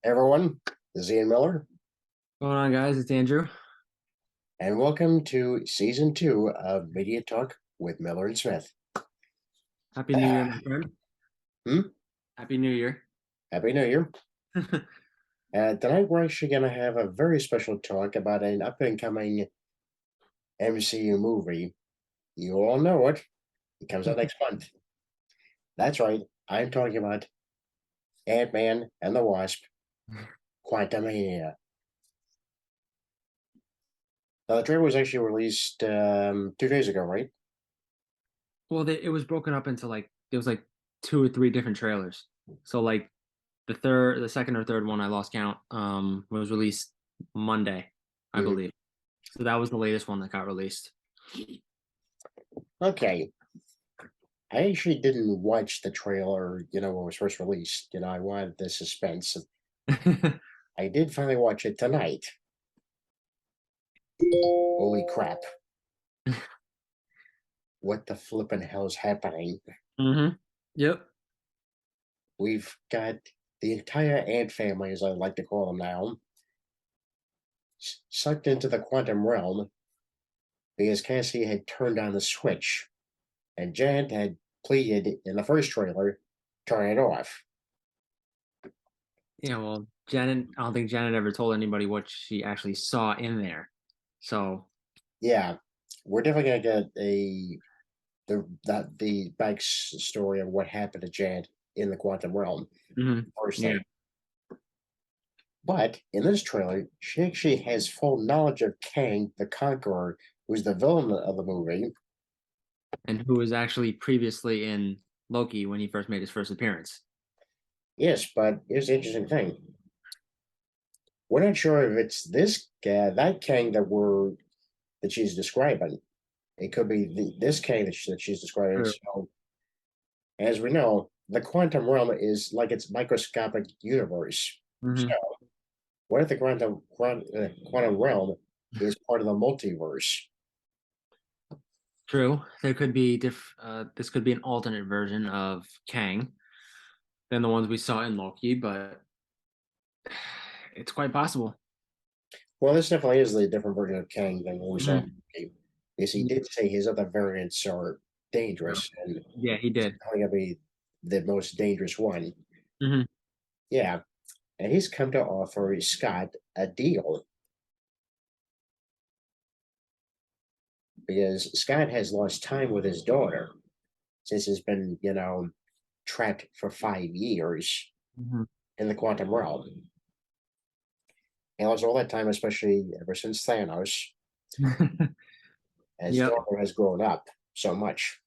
Everyone, this is Ian Miller, What's going on, guys? It's Andrew. and welcome to season 2 of Media Talk with Miller and Smith. Happy New Year, my friend. Hmm? Happy New Year. Happy New Year. Tonight, we're actually going to have a very special talk about an up and coming MCU movie. You all know it. It comes out next month. That's right. I'm talking about Ant-Man and the Wasp, Quantumania. Now, the trailer was actually released 2 days ago, right? Well, it was broken up into there was like two or three different trailers. So like the second or third one, I lost count. Was released Monday, I Mhm. believe. So that was the latest one that got released. Okay. I actually didn't watch the trailer, when it was first released. I wanted the suspense. I did finally watch it tonight. Holy crap. What the flippin' hell's happening? Mm-hmm. Yep. We've got the entire ant family, as I like to call them now, sucked into the quantum realm because Cassie had turned on the switch, and Janet had pleaded in the first trailer, turn it off. Yeah, well, Janet, I don't think Janet ever told anybody what she actually saw in there. So Yeah, we're definitely gonna get the backstory of what happened to Janet in the quantum realm. mhm. First Yeah, thing. But in this trailer, she actually has full knowledge of Kang the Conqueror, who's the villain of the movie. and who was actually previously in Loki when he first made his first appearance. Yes, but here's the interesting thing. We're not sure if it's that Kang that she's describing. It could be this Kang that she's describing. True. So, as we know, the quantum realm is like its microscopic universe. So, Hmm. what if the quantum realm is part of the multiverse? True. There could be this could be an alternate version of Kang than the ones we saw in Loki, but it's quite possible. Well, this definitely is the different version of Kang than what we saw in Mhm. the game. Because he Yeah, did say his other variants are true. dangerous, and Yeah, he it's did. probably going to be the most dangerous one. Hmm. Yeah, and he's come to offer Scott a deal because Scott has lost time with his daughter since he's been, trapped for 5 years Hmm. in the quantum realm. He lost all that time, especially ever since Thanos, as his Yep. daughter has grown up so much.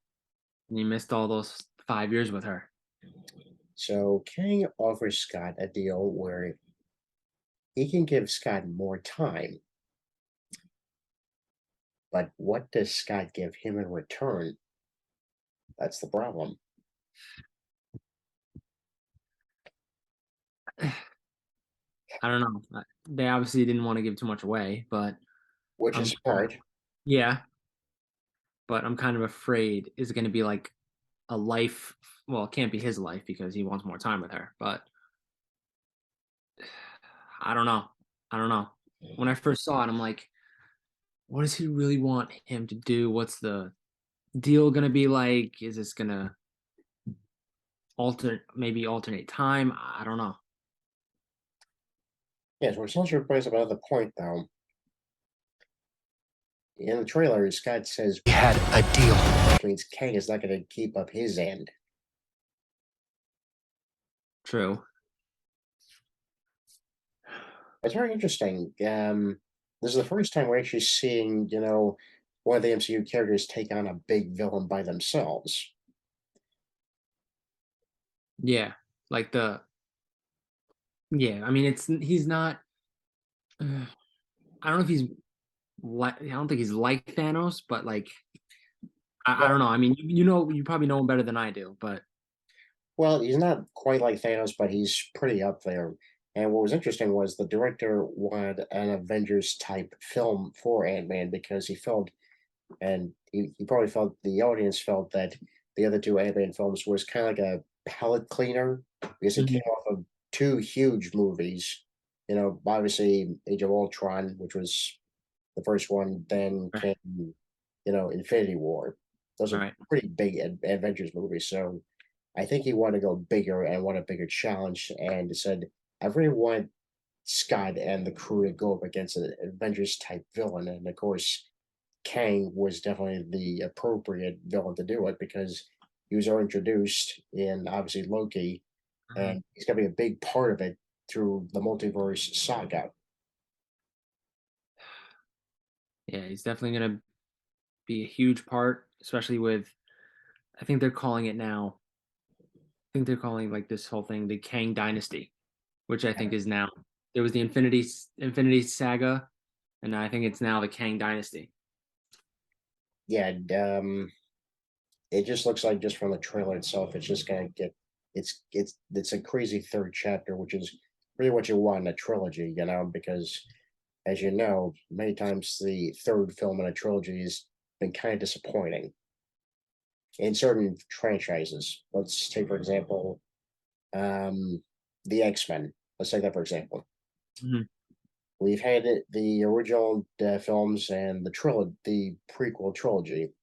And he missed all those 5 years with her. So Kang offers Scott a deal where he can give Scott more time. But what does Scott give him in return? That's the problem. I don't know. They obviously didn't want to give too much away, but Which I'm is smart. yeah, but I'm kind of afraid is it going to be like a life. Well, it can't be his life because he wants more time with her, but I don't know. I don't know. When I first saw it, I'm like, what does he really want him to do? What's the deal gonna be like? Is this gonna alternate time? I don't know. Yes, which also brings up another point, though. In the trailer, Scott says we had a deal, which means Kang is not going to keep up his end. True. It's very interesting. This is the first time we're actually seeing, one of the MCU characters take on a big villain by themselves. Yeah. Like the yeah. I mean, it's he's not. I don't know if he's like. I don't think he's like Thanos, but like I don't know. I mean, you probably know him better than I do, but Well, he's not quite like Thanos, but he's pretty up there. And what was interesting was the director wanted an Avengers type film for Ant-Man because he felt, and he probably felt the audience felt that the other two Ant-Man films was kind of like a palate cleaner because it came Mhm. off of two huge movies. You know, obviously Age of Ultron, which was the first one, then Right. came, Infinity War. Those are Right. pretty big Avengers movies. So I think he wanted to go bigger and want a bigger challenge, and said, "I really want Scott and the crew to go up against an Avengers type villain." And of course, Kang was definitely the appropriate villain to do it because he was already introduced in obviously Loki, Mhm. and he's going to be a big part of it through the multiverse saga. Yeah, he's definitely gonna be a huge part, especially with I think they're calling it now. I think they're calling like this whole thing the Kang Dynasty, which I think is now. There was the Infinity Saga, and I think it's now the Kang Dynasty. Yeah, it just looks like just from the trailer itself, it's just gonna get it's a crazy third chapter, which is really what you want in a trilogy, because as you know, many times the third film in a trilogy has been kind of disappointing in certain franchises. Let's take, for example, um, the X-Men. Let's take that for example. Mhm. We've had the original films and the prequel trilogy.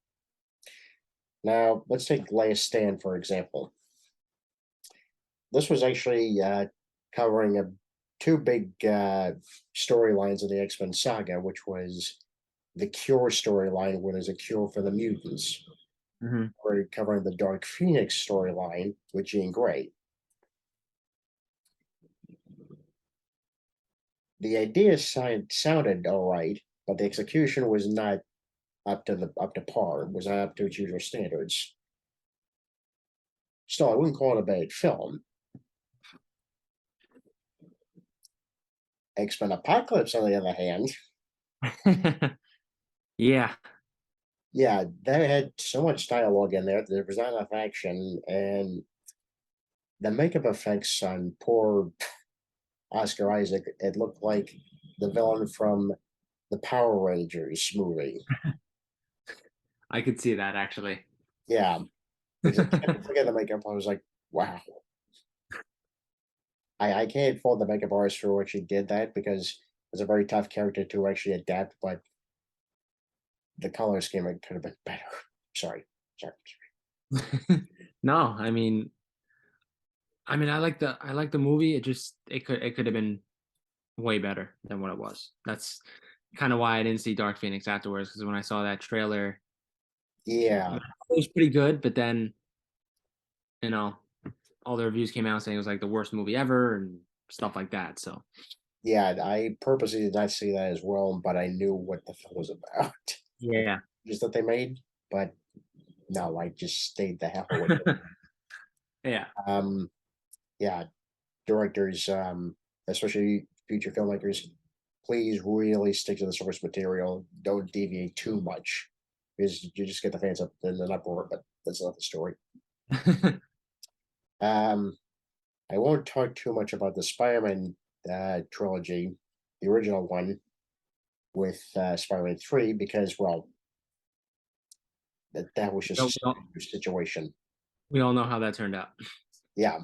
Now, let's take Last Stand for example. This was actually covering two big storylines of the X-Men saga, which was the Cure storyline, where there's a cure for the mutants. Mhm. We're covering the Dark Phoenix storyline with Jean Grey. The idea sounded all right, but the execution was not up to par. Was not up to its usual standards. Still, I wouldn't call it a bad film. X-Men Apocalypse, on the other hand, Yeah, yeah, that had so much dialogue in there. There was not enough action, and the makeup effects on poor Oscar Isaac. It looked like the villain from the Power Rangers movie. I could see that actually. Yeah, because I can't forget the makeup. I was like, wow. I can't fault the makeup artist for what she did that because it's a very tough character to actually adapt, but the color scheme could have been better. Sorry. Sorry. No, I mean, I like the movie. It could have been way better than what it was. That's kind of why I didn't see Dark Phoenix afterwards because when I saw that trailer, Yeah. it was pretty good, but then you know all the reviews came out saying it was like the worst movie ever and stuff like that. So Yeah. I purposely did not see that as well, but I knew what the film was about. yeah, Just that they made, but no, I just stayed the hell away. yeah, Um, yeah, directors, especially future filmmakers, please really stick to the source material. Don't deviate too much because you just get the fans up in an uproar. But that's not the story. Um, I won't talk too much about the Spider-Man trilogy, the original one with Spider-Man 3, because well, that was just we a all, stupid situation. we all know how that turned out. Yeah,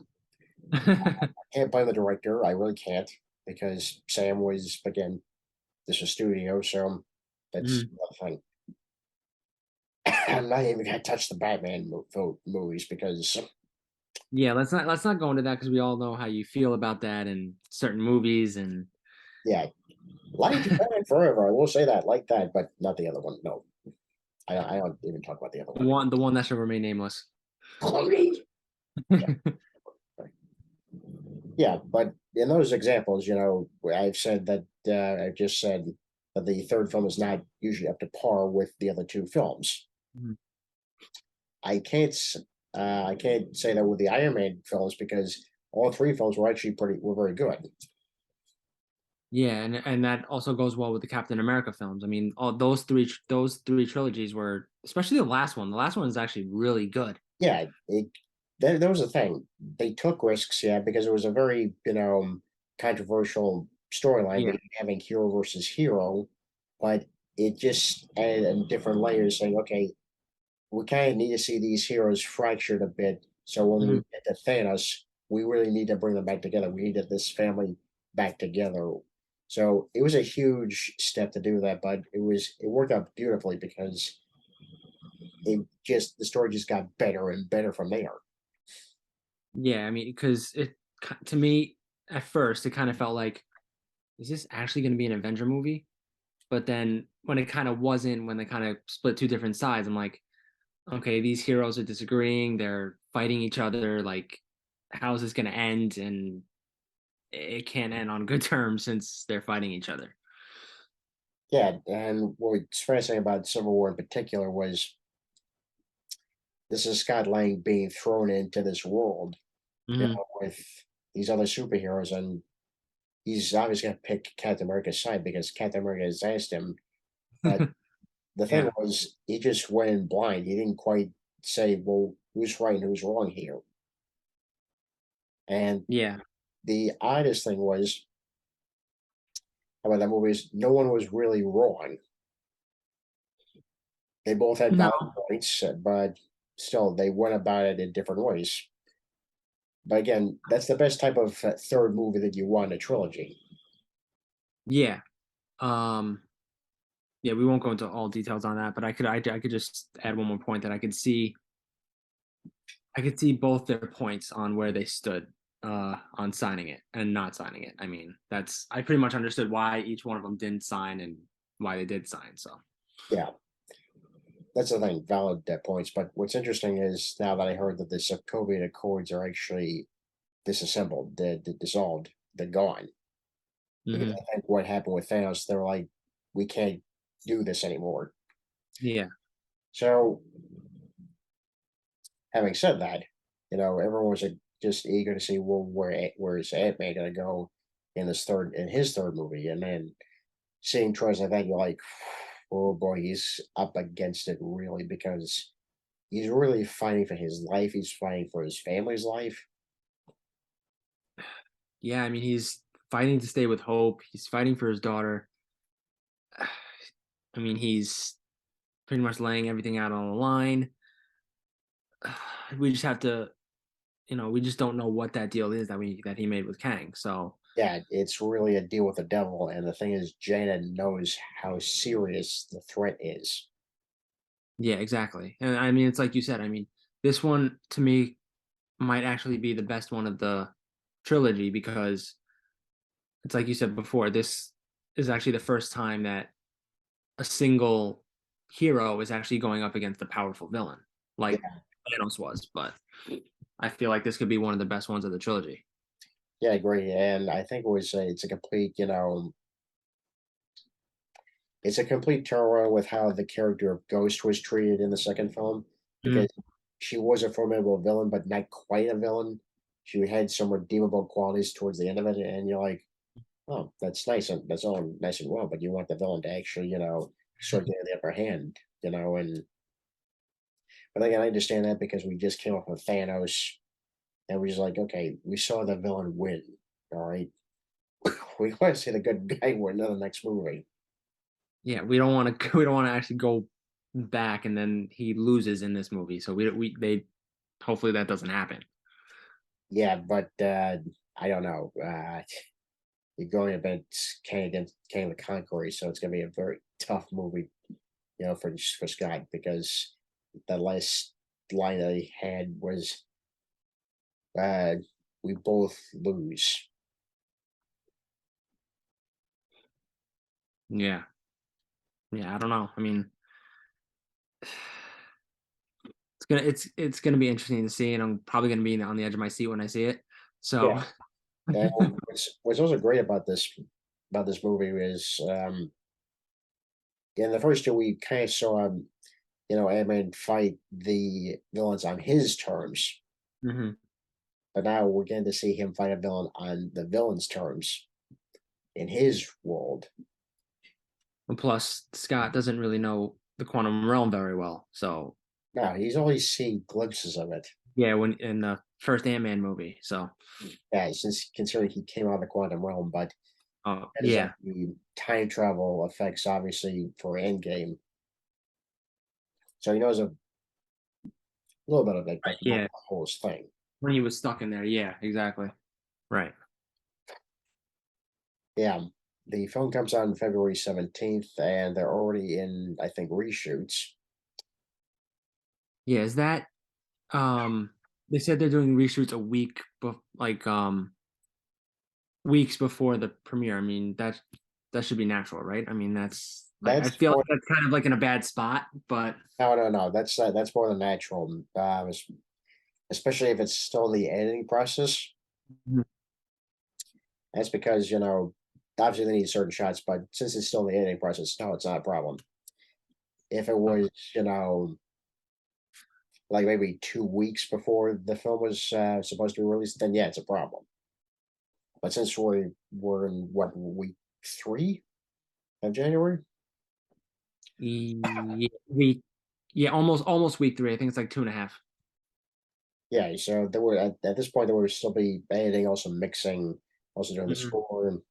can't blame the director. I really can't because Sam was again this is studio, so that's Mhm. another thing. I'm not even gonna touch the Batman movies because Yeah, let's not go into that because we all know how you feel about that and certain movies and yeah, like Batman Forever, I will say that, like that, but not the other one. No, I don't even talk about the other the one that should remain nameless. one. Yeah, but in those examples, I've said that I've just said that the third film is not usually up to par with the other two films. Mhm. I can't say that with the Iron Man films because all three films were very good. Yeah, and that also goes well with the Captain America films. I mean, all those three trilogies were, especially the last one. The last one is actually really good. Yeah, that was the thing. They took risks, yeah, because it was a very controversial storyline, Yeah. having hero versus hero, but it just added in different layers, saying, okay, we kind of need to see these heroes fractured a bit. So when we Mhm. get to Thanos, we really need to bring them back together. We needed this family back together. So it was a huge step to do that, but it worked out beautifully because the story just got better and better from there. Yeah, I mean, because to me at first it kind of felt like, is this actually going to be an Avenger movie? But then when it kind of wasn't, when they kind of split two different sides, I'm like, okay, these heroes are disagreeing, they're fighting each other. Like, how is this going to end? And it can't end on good terms since they're fighting each other. Yeah, and what's fascinating about Civil War in particular was this is Scott Lang being thrown into this world, Hmm. with these other superheroes, and he's obviously going to pick Captain America's side because Captain America has asked him. But the thing Yeah, was, he just went in blind. He didn't quite say, well, who's right and who's wrong here. And yeah, the oddest thing was about that movie is no one was really wrong. They both had no, valid points, but still, they went about it in different ways. But again, that's the best type of third movie that you want in a trilogy. yeah, um, yeah. We won't go into all details on that, but I could just add one more point that I could see both their points on where they stood on signing it and not signing it. I mean, that's I pretty much understood why each one of them didn't sign and why they did sign. So, Yeah, that's the thing, valid points. But what's interesting is now that I heard that the Sokovia Accords are actually disassembled, they're dissolved, they're gone. Because hmm, I think what happened with Thanos, they're like, we can't do this anymore. yeah, So, having said that, everyone was just eager to see, well, where's Ant Man gonna go in his third movie, and then seeing trailers like that, you're like, oh boy, he's up against it really because he's really fighting for his life. He's fighting for his family's life. yeah. I mean, he's fighting to stay with Hope. He's fighting for his daughter. I mean, he's pretty much laying everything out on the line. We just have to, we just don't know what that deal is that he made with Kang. So, Yeah, it's really a deal with the devil, and the thing is, Jaina knows how serious the threat is. yeah, exactly. And I mean, it's like you said. I mean, this one to me might actually be the best one of the trilogy because it's like you said before, this is actually the first time that a single hero is actually going up against a powerful villain, like Yeah, Thanos was. But I feel like this could be one of the best ones of the trilogy. yeah, I agree. And I think it's a complete, it's a complete turnaround with how the character of Ghost was treated in the second film because Mhm. she was a formidable villain, but not quite a villain. She had some redeemable qualities towards the end of it, and you're like, oh, that's nice and that's all nice and well, but you want the villain to actually, start getting the upper hand, and but again, I understand that because we just came off of Thanos and we just like, okay, we saw the villain win. All right. We want to see the good guy win in the next movie. Yeah, we don't want to we don't want to actually go back and then he loses in this movie. So we they hopefully that doesn't happen. Yeah, but I don't know. You're going against King the Conqueror, so it's gonna be a very tough movie, for Scott because the last line that he had was uh we both lose. Yeah. Yeah, I don't know. I mean, it's gonna be interesting to see, and I'm probably gonna be on the edge of my seat when I see it. Yeah. So, And what's also great about this movie is in the first two we kind of saw Ant-Man fight the villains on his terms, mhm. but now we're getting to see him fight a villain on the villain's terms in his world. And plus, Scott doesn't really know the quantum realm very well. So, Now he's only seen glimpses of it. yeah, when in the first Ant-Man movie. So, Yeah, since considering he came out of the quantum realm, but oh that is yeah, the time travel effects obviously for Endgame. So he knows a little bit of it, but not yeah, the whole thing. when he was stuck in there. Yeah, exactly. Right. Yeah, the film comes out on February 17th, and they're already in, I think, reshoots. Yeah, is that they said they're doing reshoots a week weeks before the premiere. I mean, that should be natural, right? I mean, that's like I That's feel more, like that's kind of like in a bad spot, but no, no, no. That's more than natural. Especially if it's still in the editing process. Mhm. That's because obviously they need certain shots, but since it's still in the editing process, no, it's not a problem. If it Okay. was, like maybe 2 weeks before the film was supposed to be released, then yeah, it's a problem. But since we're in what, week 3 of January? Yeah, yeah, almost week three. I think it's like 2.5. Yeah, so there were at this point there would still be editing, also mixing, also doing the Mhm. score, and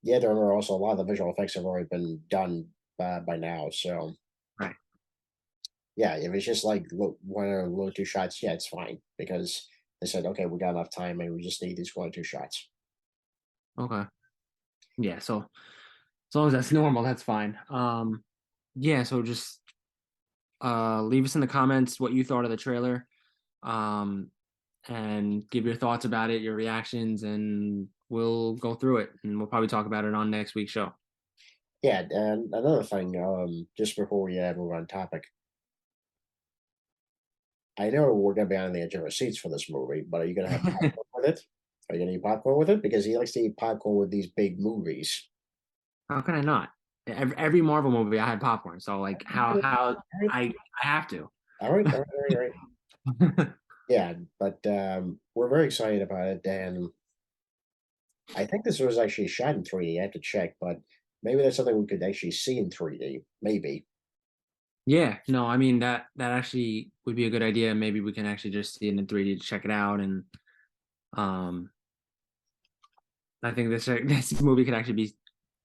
yeah, there are also a lot of the visual effects have already been done by now. So Right. yeah, if it's just like one or one or two shots, yeah, it's fine because they said, okay, we got enough time and we just need these one or two shots. Okay. Yeah. So as long as that's normal, that's fine. Yeah. So just leave us in the comments what you thought of the trailer. Um, and give your thoughts about it, your reactions, and we'll go through it and we'll probably talk about it on next week's show. Yeah, and another thing, just before we move on topic, I know we're gonna be on the edge of our seats for this movie, but are you gonna have popcorn with it? Are you gonna eat popcorn with it? Because he likes to eat popcorn with these big movies. How can I not? Every Marvel movie, I had popcorn. So like, All how right, I have to. all right, all right, all right. All right. Yeah, but we're very excited about it, and I think this was actually shot in 3D. I have to check, but maybe that's something we could actually see in 3D. Maybe. Yeah, no, I mean that actually would be a good idea. Maybe we can actually just see it in 3D to check it out, and um, I think this this movie could actually be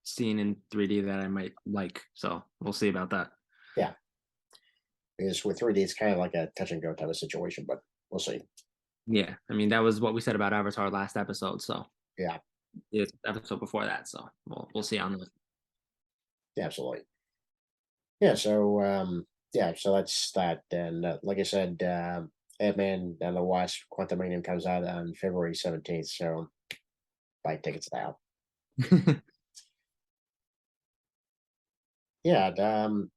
seen in 3D that I might like. So we'll see about that. Yeah, because with 3D, it's kind of like a touch and go type of situation, but we'll see. Yeah, I mean that was what we said about Avatar last episode. So Yeah, the episode before that. So we'll see on that. yeah, absolutely. Yeah, so yeah, so that's that. And like I said, Ant-Man and the Wasp: Quantumania comes out on February 17th. So buy tickets now. Yeah,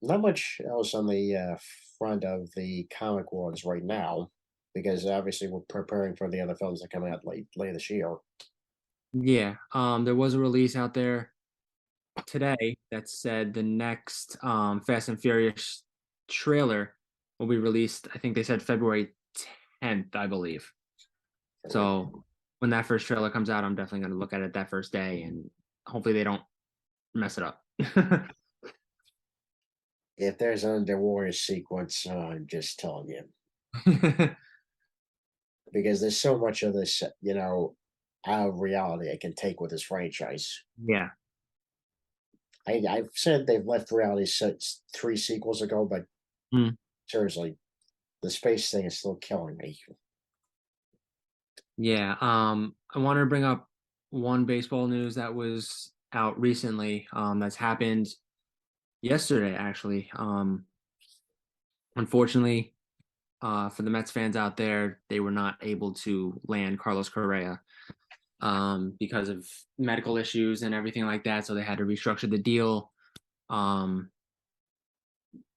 not much else on the front of the comic worlds right now, because obviously we're preparing for the other films that come out later this year. Yeah, there was a release out there today that said the next Fast and Furious trailer will be released. I think they said February 10th, I believe. February. So when that first trailer comes out, I'm definitely going to look at it that first day, and hopefully they don't mess it up. If there's an underwater sequence, I'm just telling you, because there's so much of this, out of reality I can take with this franchise. Yeah. I've said they've left reality since 3 sequels ago, but Mm. seriously, the space thing is still killing me. Yeah. I wanted to bring up one baseball news that was out recently. That's happened yesterday, actually. Unfortunately, for the Mets fans out there, they were not able to land Carlos Correa because of medical issues and everything like that. So they had to restructure the deal. Um,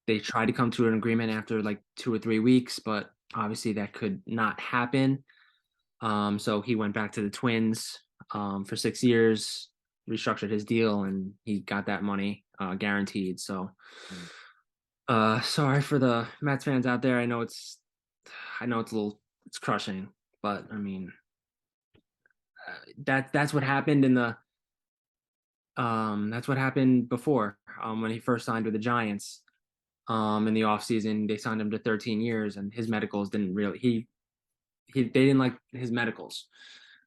they tried to come to an agreement after like 2 or 3 weeks, but obviously that could not happen. So he went back to the Twins for 6 years, restructured his deal, and he got that money guaranteed. So Mm. sorry for the Mets fans out there. I know it's a little, it's crushing, but I mean, that's what happened that's what happened before when he first signed with the Giants. In the offseason, they signed him to 13 years, and his medicals didn't really they didn't like his medicals,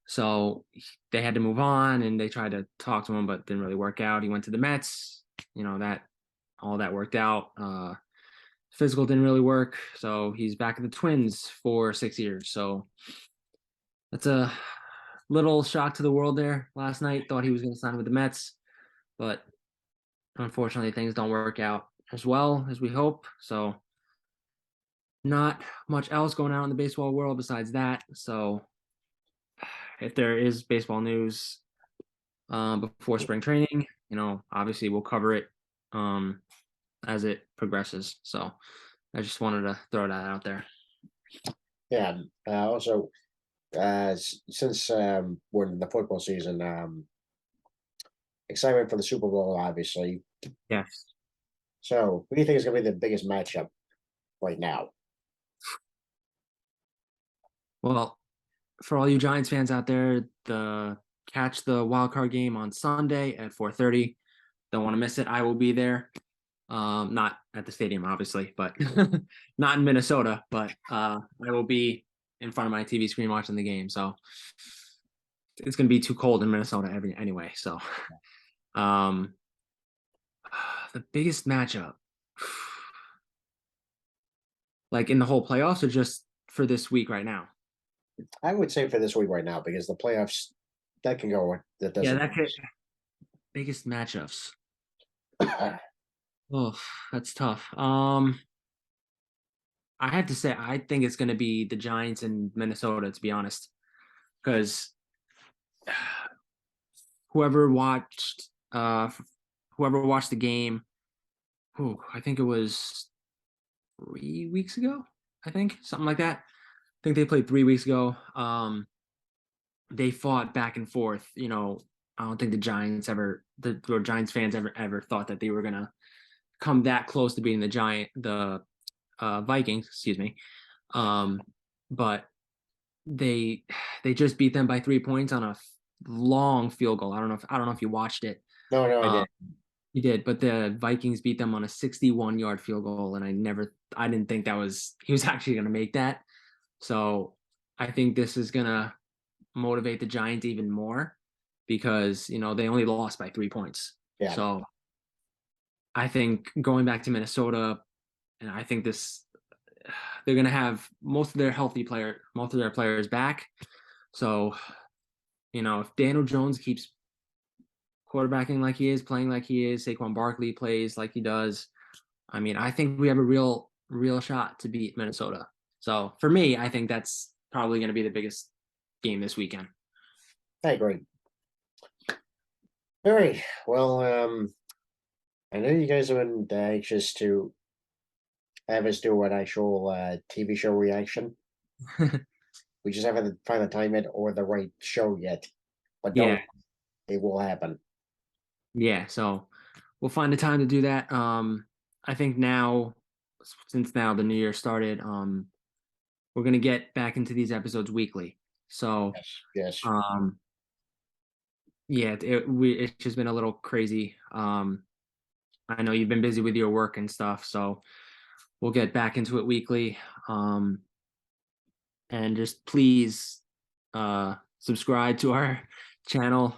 so they had to move on, and they tried to talk to him, but didn't really work out. He went to the Mets, that all that worked out. physical didn't really work, so he's back at the Twins for 6 years. So that's a little shock to the world there last night. Thought he was going to sign with the Mets, but unfortunately, things don't work out as well as we hope. So not much else going on in the baseball world besides that. So if there is baseball news before spring training, obviously we'll cover it um, as it progresses. So I just wanted to throw that out there. Yeah. Also, since we're in the football season, excitement for the Super Bowl, obviously. Yes. So, who do you think is going to be the biggest matchup right now? Well, for all you Giants fans out there, catch the wild card game on Sunday at 4:30. Don't want to miss it. I will be there. Not at the stadium, obviously, but not in Minnesota. But I will be in front of my TV screen watching the game. So it's going to be too cold in Minnesota anyway. So um, the biggest matchup, like in the whole playoffs, or just for this week right now? I would say for this week right now, because the playoffs that can go. That Yeah, doesn't. that could biggest matchups. Oh, that's tough. I have to say, I think it's going to be the Giants and Minnesota, to be honest, because whoever watched, uh, whoever watched the game, I think it was 3 weeks ago. I think something like that. I think they played 3 weeks ago. They fought back and forth. I don't think the Giants fans ever thought that they were gonna come that close to beating the Vikings, excuse me. Um, but they they just beat them by 3 points on a long field goal. I don't know if you watched it. No, no, I Um, did. you did, but the Vikings beat them on a 61-yard field goal, and I didn't think he was actually gonna make that. So I think this is gonna motivate the Giants even more because they only lost by 3 points. Yeah, So I think going back to Minnesota, and I think they're going to have most of their players back. So, if Daniel Jones keeps quarterbacking like he is, playing like he is, Saquon Barkley plays like he does, I mean, I think we have a real shot to beat Minnesota. So for me, I think that's probably going to be the biggest game this weekend. I agree. All right. Well, I know you guys have been anxious to have us do an actual TV show reaction. We just haven't found the time yet or the right show yet. But don't, Yeah. it will happen. Yeah. So we'll find a time to do that. I think since now the new year started, we're gonna get back into these episodes weekly. So, Yes. Yes. um, yeah, it's just been a little crazy. I know you've been busy with your work and stuff, so we'll get back into it weekly. And just please, subscribe to our channel.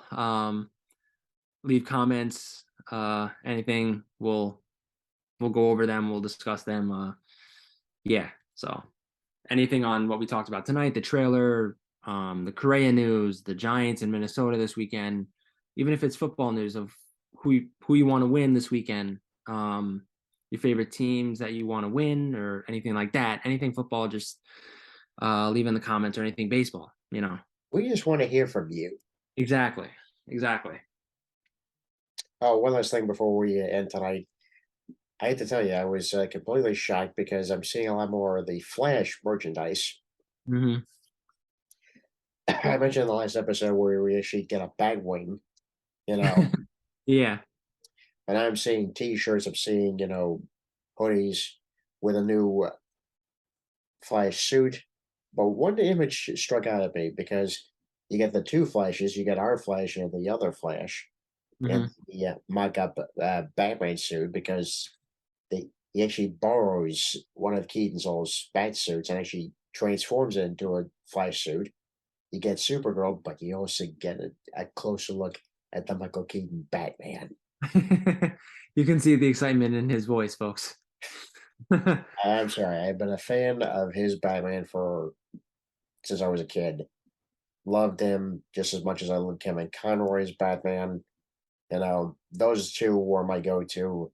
Leave comments. Anything, we'll go over them. We'll discuss them. Yeah. So anything on what we talked about tonight, the trailer, the Correa news, the Giants in Minnesota this weekend, even if it's football news of who you want to win this weekend, your favorite teams that you want to win or anything like that, anything football, just leave in the comments or anything baseball. We just want to hear from you. Exactly. Exactly. Oh, one last thing before we end tonight. I hate to tell you, I was completely shocked because I'm seeing a lot more of the Flash merchandise. Hmm. I mentioned in the last episode where we actually get a bat wing, you know, Yeah. and I'm seeing T-shirts, I'm seeing, hoodies with a new Flash suit. But one image struck out at me because you get the two Flashes, you get our Flash and the other Flash, Hmm. and the mock-up Batman suit because he actually borrows one of Keaton's old bat suits and actually transforms it into a Flash suit. You get Supergirl, but you also get a closer look at the Michael Keaton Batman. You can see the excitement in his voice, folks. I'm sorry, I've been a fan of his Batman for since I was a kid. Loved him just as much as I loved Kevin Conroy's Batman. You know, those two were my go-to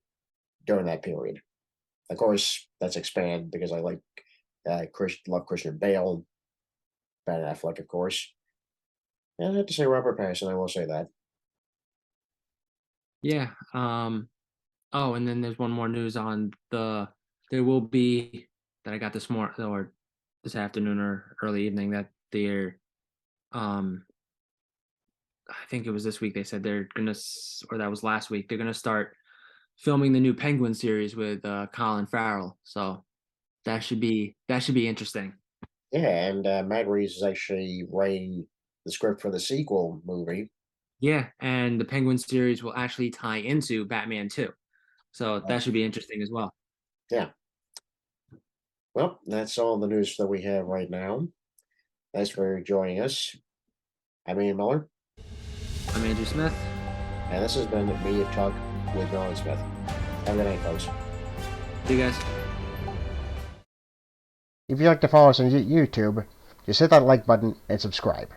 during that period. Of course, that's expanded because I like love Christian Bale, Ben Affleck, of course. And I have to say Robert Pattinson. I will say that. Yeah. Oh, and then there's one more news on there will be that I got this morning or this afternoon or early evening that they're um I think it was this week they said they're gonna or that was last week they're gonna start filming the new Penguin series with Colin Farrell. So that should be interesting. Yeah, and Matt Reeves is actually writing the script for the sequel movie. Yeah, and the Penguin series will actually tie into Batman 2. So Uh, that should be interesting as well. yeah. Well, that's all the news that we have right now. Thanks for joining us. I'm Ian Miller, I'm Andrew Smith. and this has been Me Talk with Nolan Smith. Have a good night, folks. See you guys. If you'd like to follow us on YouTube, just hit that like button and subscribe.